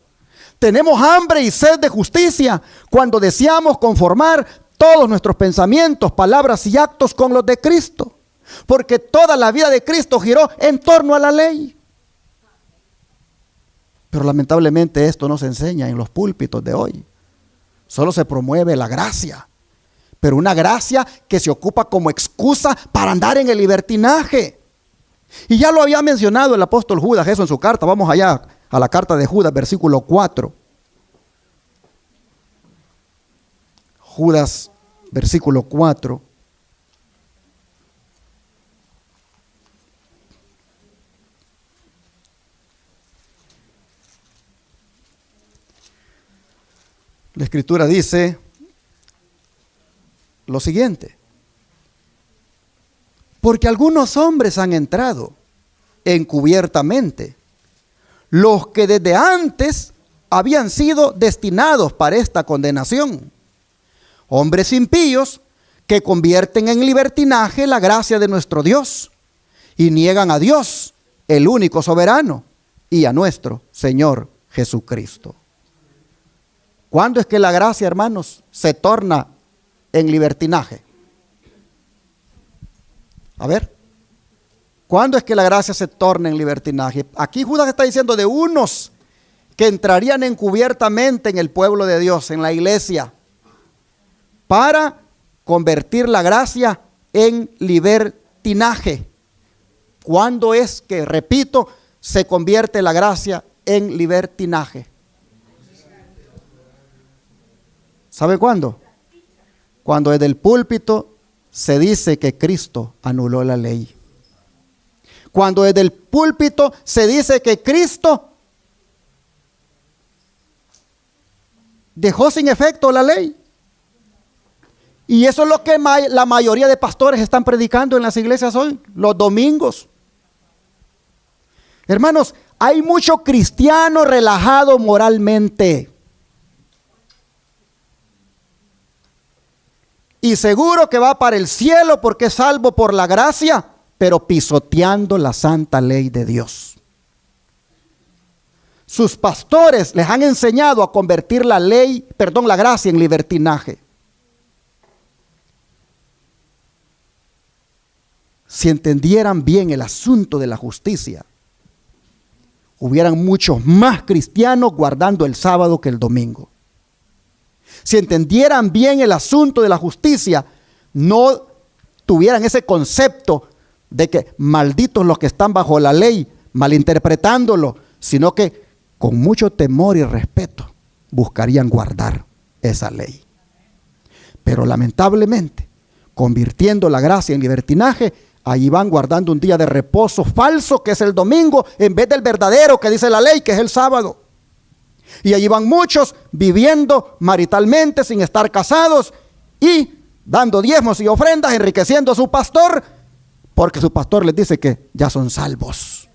Tenemos hambre y sed de justicia cuando deseamos conformar todos nuestros pensamientos, palabras y actos con los de Cristo. Porque toda la vida de Cristo giró en torno a la ley. Pero lamentablemente esto no se enseña en los púlpitos de hoy. Solo se promueve la gracia. Pero una gracia que se ocupa como excusa para andar en el libertinaje. Y ya lo había mencionado el apóstol Judas, eso en su carta. Vamos allá a la carta de Judas, versículo 4. Judas, versículo 4. La Escritura dice lo siguiente: porque algunos hombres han entrado encubiertamente, los que desde antes habían sido destinados para esta condenación, hombres impíos que convierten en libertinaje la gracia de nuestro Dios y niegan a Dios, el único soberano, y a nuestro Señor Jesucristo. ¿Cuándo es que la gracia, hermanos, se torna en libertinaje? A ver, ¿cuándo es que la gracia se torna en libertinaje? Aquí Judas está diciendo de unos que entrarían encubiertamente en el pueblo de Dios, en la iglesia, para convertir la gracia en libertinaje. ¿Cuándo es que, repito, se convierte la gracia en libertinaje? ¿Sabe cuándo? Cuando desde el púlpito se dice que Cristo anuló la ley. Cuando desde el púlpito se dice que Cristo dejó sin efecto la ley. Y eso es lo que la mayoría de pastores están predicando en las iglesias hoy, los domingos. Hermanos, hay mucho cristiano relajado moralmente. Y seguro que va para el cielo porque es salvo por la gracia, pero pisoteando la santa ley de Dios. Sus pastores les han enseñado a convertir la gracia en libertinaje. Si entendieran bien el asunto de la justicia, hubieran muchos más cristianos guardando el sábado que el domingo. Si entendieran bien el asunto de la justicia, no tuvieran ese concepto de que malditos los que están bajo la ley, malinterpretándolo, sino que con mucho temor y respeto buscarían guardar esa ley. Pero lamentablemente, convirtiendo la gracia en libertinaje, ahí van guardando un día de reposo falso, que es el domingo, en vez del verdadero que dice la ley, que es el sábado. Y allí van muchos viviendo maritalmente sin estar casados y dando diezmos y ofrendas, enriqueciendo a su pastor, porque su pastor les dice que ya son salvos.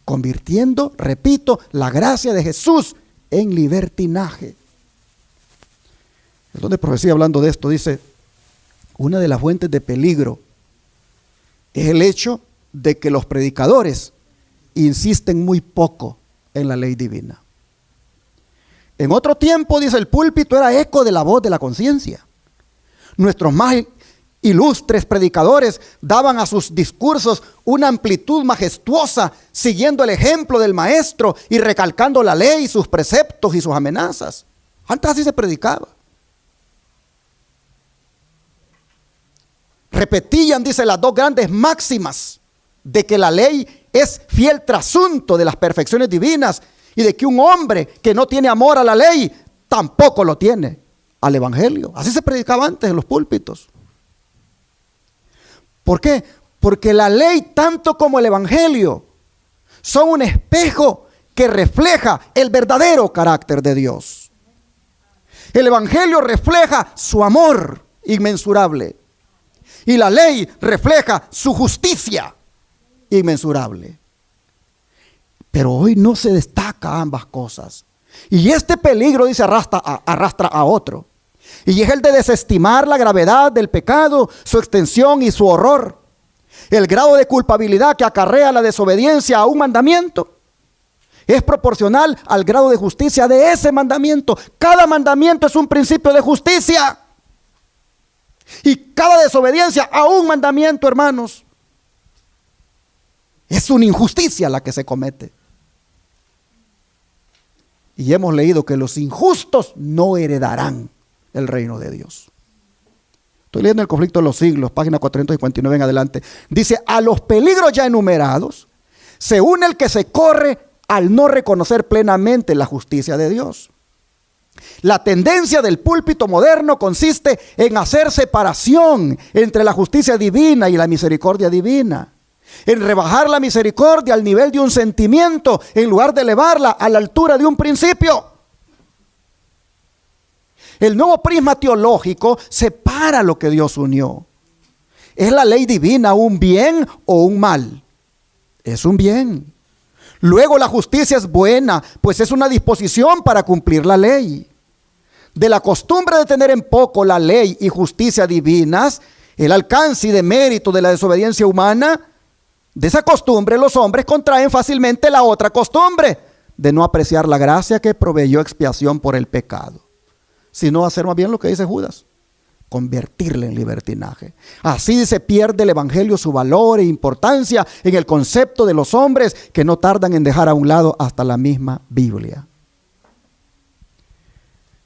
Convirtiendo, repito, la gracia de Jesús en libertinaje. El don de profecía, hablando de esto, dice: una de las fuentes de peligro es el hecho de que los predicadores insisten muy poco en la ley divina. En otro tiempo, dice, el púlpito era eco de la voz de la conciencia. Nuestros más ilustres predicadores daban a sus discursos una amplitud majestuosa, siguiendo el ejemplo del maestro y recalcando la ley, sus preceptos y sus amenazas. Antes así se predicaba. Repetían, dice, las dos grandes máximas de que la ley es fiel trasunto de las perfecciones divinas y de que un hombre que no tiene amor a la ley tampoco lo tiene al evangelio. Así se predicaba antes en los púlpitos. ¿Por qué? Porque la ley, tanto como el evangelio, son un espejo que refleja el verdadero carácter de Dios. El evangelio refleja su amor inmensurable y la ley refleja su justicia inmensurable. Pero hoy no se destaca ambas cosas. Y este peligro, dice, arrastra a otro. Y es el de desestimar la gravedad del pecado, su extensión y su horror. El grado de culpabilidad que acarrea la desobediencia a un mandamiento es proporcional al grado de justicia de ese mandamiento. Cada mandamiento es un principio de justicia. Y cada desobediencia a un mandamiento, hermanos, es una injusticia la que se comete. Y hemos leído que los injustos no heredarán el reino de Dios. Estoy leyendo El conflicto de los siglos, página 459 en adelante. Dice: a los peligros ya enumerados se une el que se corre al no reconocer plenamente la justicia de Dios. La tendencia del púlpito moderno consiste en hacer separación entre la justicia divina y la misericordia divina, en rebajar la misericordia al nivel de un sentimiento en lugar de elevarla a la altura de un principio. El nuevo prisma teológico separa lo que Dios unió. ¿Es la ley divina un bien o un mal? Es un bien. Luego la justicia es buena, pues es una disposición para cumplir la ley. De la costumbre de tener en poco la ley y justicia divinas, el alcance y demérito de la desobediencia humana, de esa costumbre los hombres contraen fácilmente la otra costumbre, de no apreciar la gracia que proveyó expiación por el pecado, sino hacer más bien lo que dice Judas: convertirle en libertinaje. Así se pierde el evangelio su valor e importancia en el concepto de los hombres, que no tardan en dejar a un lado hasta la misma Biblia.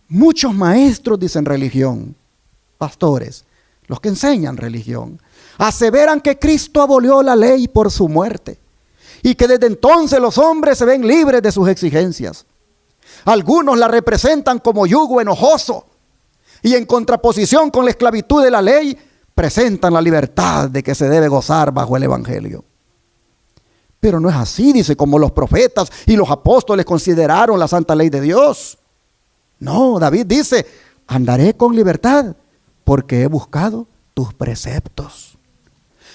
Muchos maestros dicen religión, pastores, los que enseñan religión, aseveran que Cristo abolió la ley por su muerte y que desde entonces los hombres se ven libres de sus exigencias. Algunos la representan como yugo enojoso y en contraposición con la esclavitud de la ley presentan la libertad de que se debe gozar bajo el evangelio. Pero no es así, dice, como los profetas y los apóstoles consideraron la santa ley de Dios. No, David dice: andaré con libertad porque he buscado tus preceptos.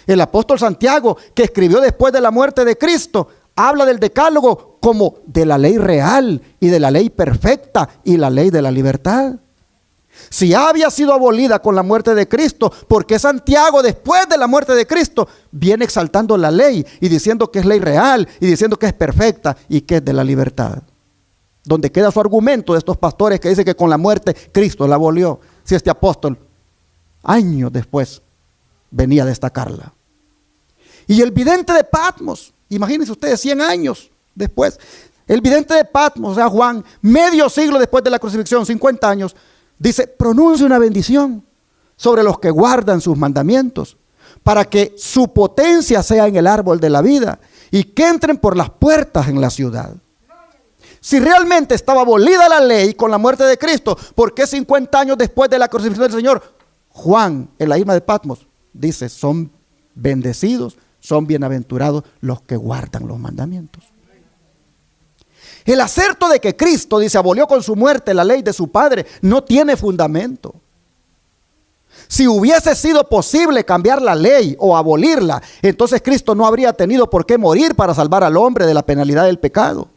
El apóstol Santiago, que escribió después de la muerte de Cristo, habla del decálogo como de la ley real y de la ley perfecta y la ley de la libertad. Si había sido abolida con la muerte de Cristo, ¿por qué Santiago, después de la muerte de Cristo, viene exaltando la ley y diciendo que es ley real y diciendo que es perfecta y que es de la libertad? Donde queda su argumento de estos pastores que dicen que con la muerte Cristo la abolió, si este apóstol años después venía a destacarla. Y el vidente de Patmos, imagínense ustedes, 100 años después, el vidente de Patmos, o sea, Juan, medio siglo después de la crucifixión, 50 años, dice: pronuncia una bendición sobre los que guardan sus mandamientos, para que su potencia sea en el árbol de la vida y que entren por las puertas en la ciudad. Si realmente estaba abolida la ley con la muerte de Cristo, ¿por qué 50 años después de la crucifixión del Señor, Juan en la isla de Patmos dice, son bendecidos, son bienaventurados los que guardan los mandamientos? El aserto de que Cristo, dice, abolió con su muerte la ley de su Padre, no tiene fundamento. Si hubiese sido posible cambiar la ley o abolirla, entonces Cristo no habría tenido por qué morir para salvar al hombre de la penalidad del pecado.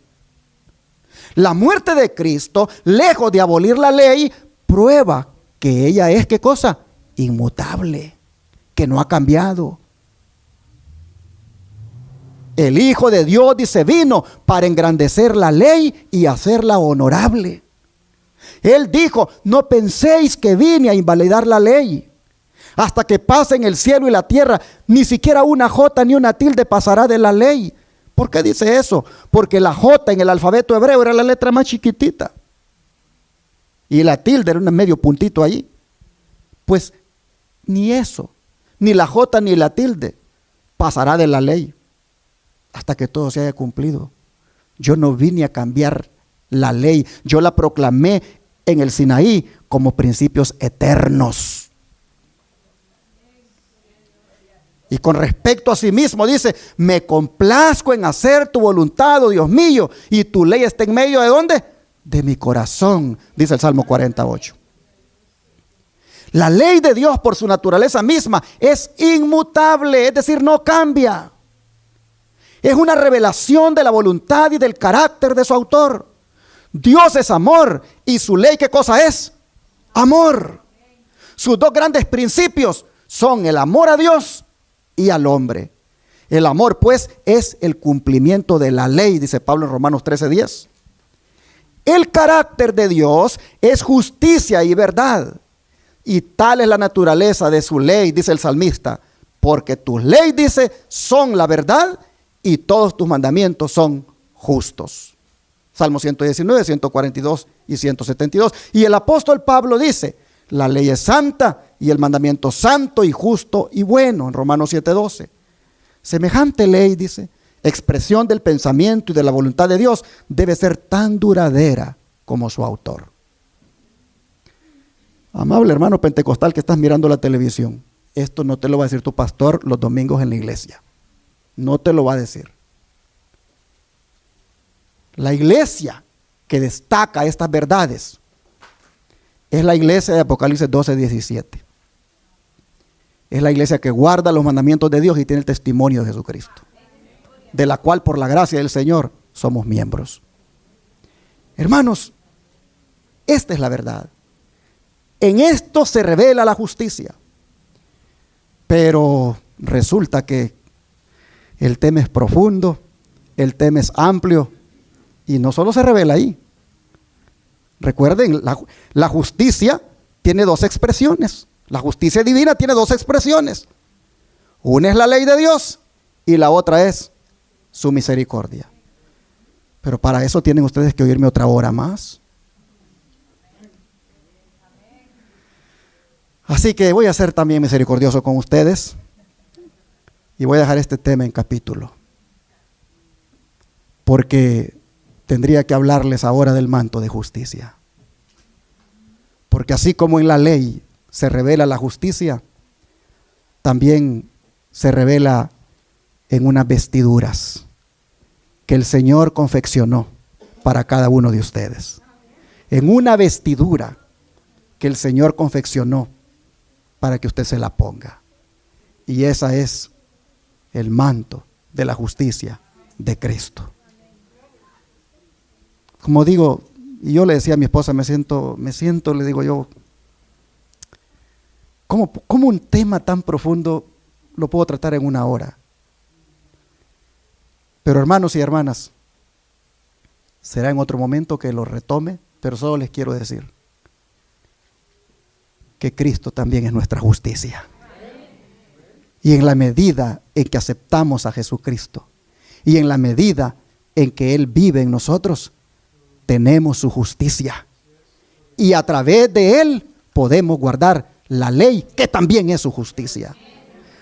La muerte de Cristo, lejos de abolir la ley, prueba que ella es, ¿qué cosa? Inmutable, que no ha cambiado. El Hijo de Dios, dice, vino para engrandecer la ley y hacerla honorable. Él dijo, no penséis que vine a invalidar la ley. Hasta que pasen el cielo y la tierra, ni siquiera una jota ni una tilde pasará de la ley. ¿Por qué dice eso? Porque la jota en el alfabeto hebreo era la letra más chiquitita. Y la tilde era un medio puntito allí. Pues ni eso, ni la jota ni la tilde pasará de la ley hasta que todo se haya cumplido. Yo no vine a cambiar la ley, yo la proclamé en el Sinaí como principios eternos. Y con respecto a sí mismo dice, me complazco en hacer tu voluntad, oh Dios mío, y tu ley está en medio ¿de dónde? De mi corazón, dice el Salmo 48. La ley de Dios por su naturaleza misma es inmutable, es decir, no cambia. Es una revelación de la voluntad y del carácter de su autor. Dios es amor y su ley, ¿qué cosa es? Amor. Sus dos grandes principios son el amor a Dios y al hombre. El amor, pues, es el cumplimiento de la ley, dice Pablo en Romanos 13:10. El carácter de Dios es justicia y verdad. Y tal es la naturaleza de su ley, dice el salmista, porque tus leyes, dice, son la verdad y todos tus mandamientos son justos. Salmo 119, 142 y 172. Y el apóstol Pablo dice, la ley es santa y el mandamiento santo y justo y bueno, en Romanos 7:12. Semejante ley, dice, expresión del pensamiento y de la voluntad de Dios, debe ser tan duradera como su autor. Amable hermano pentecostal que estás mirando la televisión, esto no te lo va a decir tu pastor los domingos en la iglesia. No te lo va a decir. La iglesia que destaca estas verdades es la iglesia de Apocalipsis 12:17. Es la iglesia que guarda los mandamientos de Dios y tiene el testimonio de Jesucristo, de la cual por la gracia del Señor somos miembros. Hermanos, esta es la verdad. En esto se revela la justicia. Pero resulta que el tema es profundo, el tema es amplio y no solo se revela ahí. Recuerden, la justicia tiene dos expresiones. La justicia divina tiene dos expresiones. Una es la ley de Dios y la otra es su misericordia. Pero para eso tienen ustedes que oírme otra hora más. Así que voy a ser también misericordioso con ustedes y voy a dejar este tema en capítulo, porque tendría que hablarles ahora del manto de justicia. Porque así como en la ley se revela la justicia, también se revela en unas vestiduras que el Señor confeccionó para cada uno de ustedes. En una vestidura que el Señor confeccionó para que usted se la ponga. Y esa es el manto de la justicia de Cristo. Como digo, y yo le decía a mi esposa, me siento, le digo yo, ¿cómo un tema tan profundo lo puedo tratar en una hora? Pero hermanos y hermanas, será en otro momento que lo retome, pero solo les quiero decir que Cristo también es nuestra justicia. Y en la medida en que aceptamos a Jesucristo y en la medida en que Él vive en nosotros, tenemos su justicia. Y a través de Él podemos guardar la ley, que también es su justicia.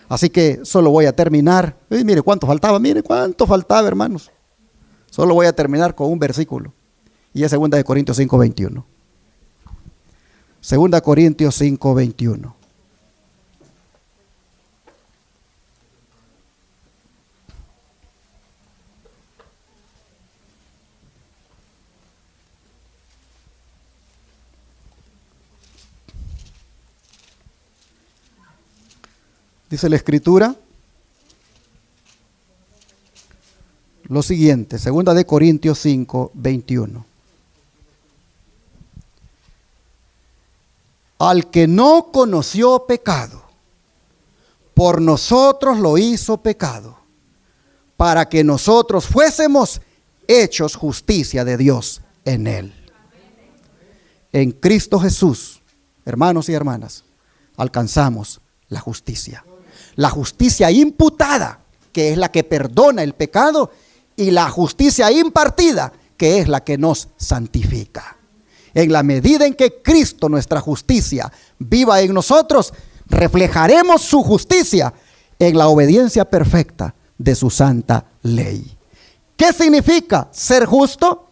Así que solo voy a terminar. Mire cuánto faltaba, hermanos. Solo voy a terminar con un versículo. Y es 2 de Corintios 5:21. 2 Corintios 5:21. Dice la Escritura lo siguiente, 2 de Corintios 5:21. Al que no conoció pecado, por nosotros lo hizo pecado, para que nosotros fuésemos hechos justicia de Dios en él. En Cristo Jesús, hermanos y hermanas, alcanzamos la justicia. La justicia imputada, que es la que perdona el pecado, y la justicia impartida, que es la que nos santifica. En la medida en que Cristo, nuestra justicia, viva en nosotros, reflejaremos su justicia en la obediencia perfecta de su santa ley. ¿Qué significa ser justo?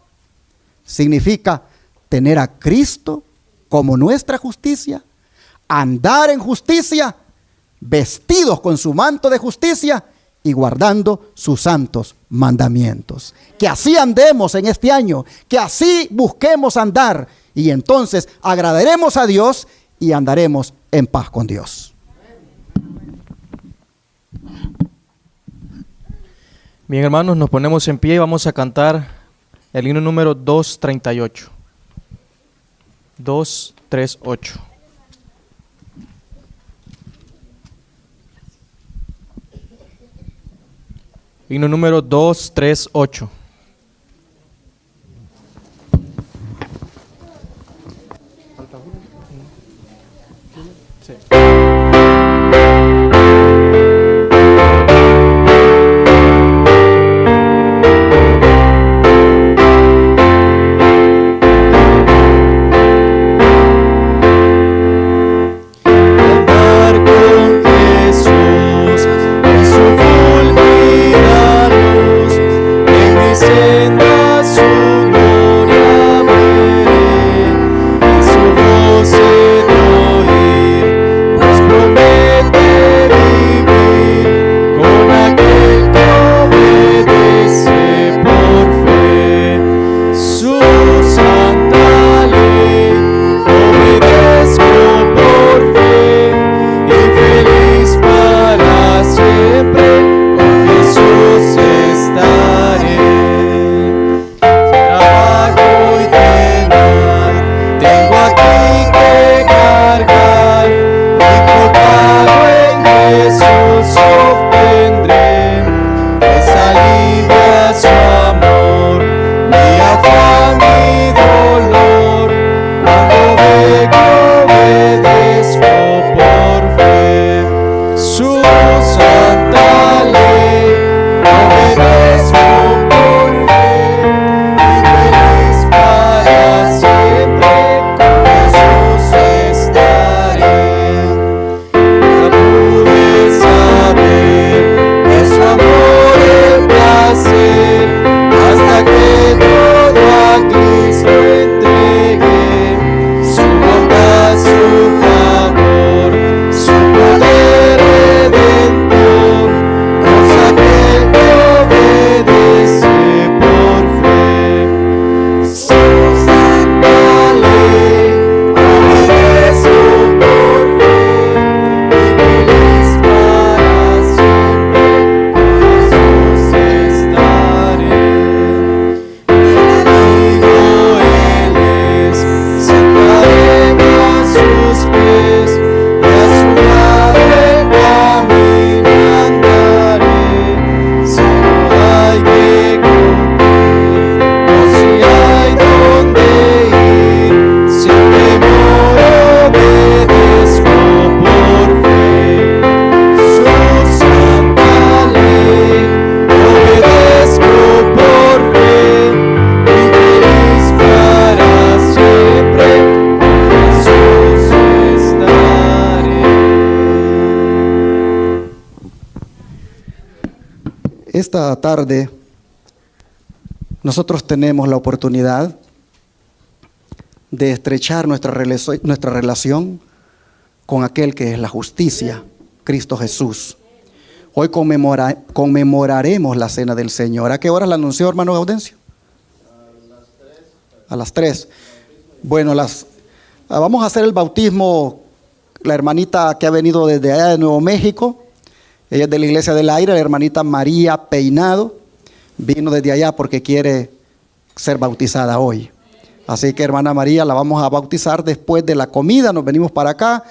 Significa tener a Cristo como nuestra justicia, andar en justicia, vestidos con su manto de justicia y guardando sus santos mandamientos. Que así andemos en este año, que así busquemos andar, y entonces agradaremos a Dios y andaremos en paz con Dios. Bien, hermanos, nos ponemos en pie y vamos a cantar el himno número 238. 238. Himno número 238. Sí. Esta tarde nosotros tenemos la oportunidad de estrechar nuestra relación con aquel que es la justicia, Cristo Jesús. Hoy conmemoraremos la cena del Señor. ¿A qué hora la anunció, hermano Gaudencio? A las 3. Bueno, vamos a hacer el bautismo. La hermanita que ha venido desde allá de Nuevo México, ella es de la Iglesia del Aire, la hermanita María Peinado, vino desde allá porque quiere ser bautizada hoy. Así que, hermana María, la vamos a bautizar después de la comida. Nos venimos para acá.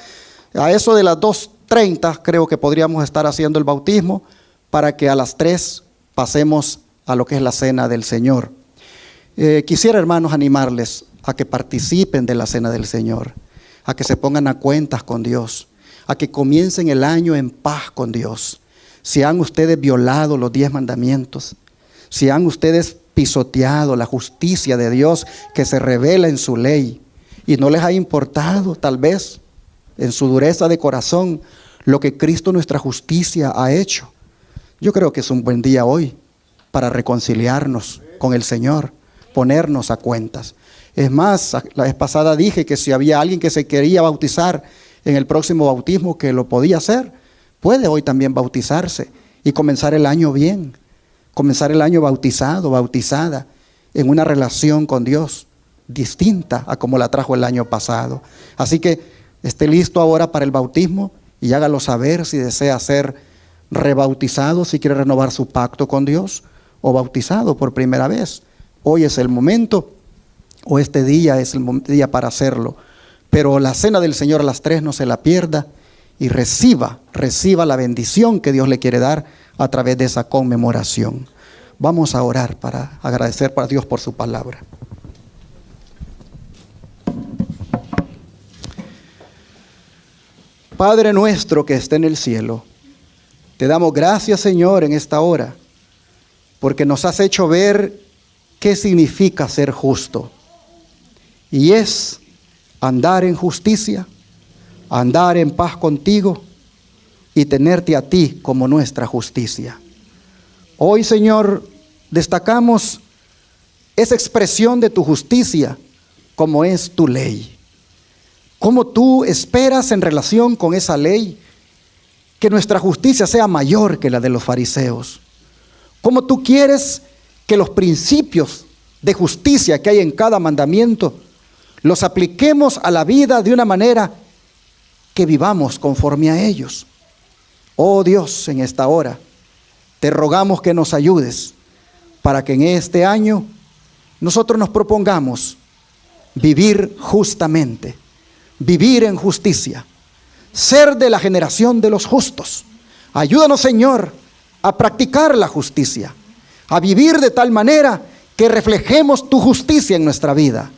A eso de las 2:30 creo que podríamos estar haciendo el bautismo para que a las 3 pasemos a lo que es la cena del Señor. Quisiera, hermanos, animarles a que participen de la cena del Señor, a que se pongan a cuentas con Dios, a que comiencen el año en paz con Dios. Si han ustedes violado los 10 mandamientos, si han ustedes pisoteado la justicia de Dios que se revela en su ley y no les ha importado tal vez en su dureza de corazón lo que Cristo nuestra justicia ha hecho, yo creo que es un buen día hoy para reconciliarnos con el Señor, ponernos a cuentas. Es más, la vez pasada dije que si había alguien que se quería bautizar en el próximo bautismo, que lo podía hacer, puede hoy también bautizarse y comenzar el año bien, comenzar el año bautizado, bautizada, en una relación con Dios distinta a como la trajo el año pasado. Así que esté listo ahora para el bautismo y hágalo saber si desea ser rebautizado, si quiere renovar su pacto con Dios, o bautizado por primera vez. Hoy es el momento, o este día es el día para hacerlo. Pero la cena del Señor a las 3 no se la pierda y reciba la bendición que Dios le quiere dar a través de esa conmemoración. Vamos a orar para agradecer a Dios por su palabra. Padre nuestro que está en el cielo, te damos gracias, Señor, en esta hora, porque nos has hecho ver qué significa ser justo. Y es andar en justicia, andar en paz contigo y tenerte a ti como nuestra justicia. Hoy, Señor, destacamos esa expresión de tu justicia como es tu ley. Cómo tú esperas en relación con esa ley que nuestra justicia sea mayor que la de los fariseos. Cómo tú quieres que los principios de justicia que hay en cada mandamiento los apliquemos a la vida de una manera que vivamos conforme a ellos. Oh Dios, en esta hora te rogamos que nos ayudes para que en este año nosotros nos propongamos vivir justamente, vivir en justicia, ser de la generación de los justos. Ayúdanos, Señor, a practicar la justicia, a vivir de tal manera que reflejemos tu justicia en nuestra vida.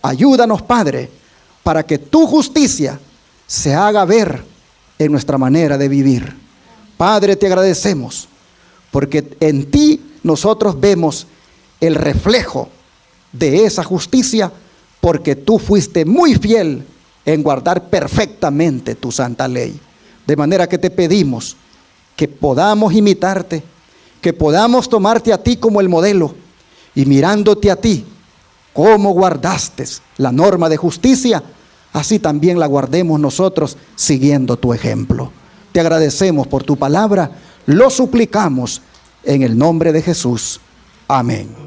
Ayúdanos, Padre, para que tu justicia se haga ver en nuestra manera de vivir. Padre, te agradecemos, porque en ti nosotros vemos el reflejo de esa justicia, porque tú fuiste muy fiel en guardar perfectamente tu santa ley. De manera que te pedimos que podamos imitarte, que podamos tomarte a ti como el modelo, y mirándote a ti, cómo guardaste la norma de justicia, así también la guardemos nosotros siguiendo tu ejemplo. Te agradecemos por tu palabra, lo suplicamos en el nombre de Jesús. Amén.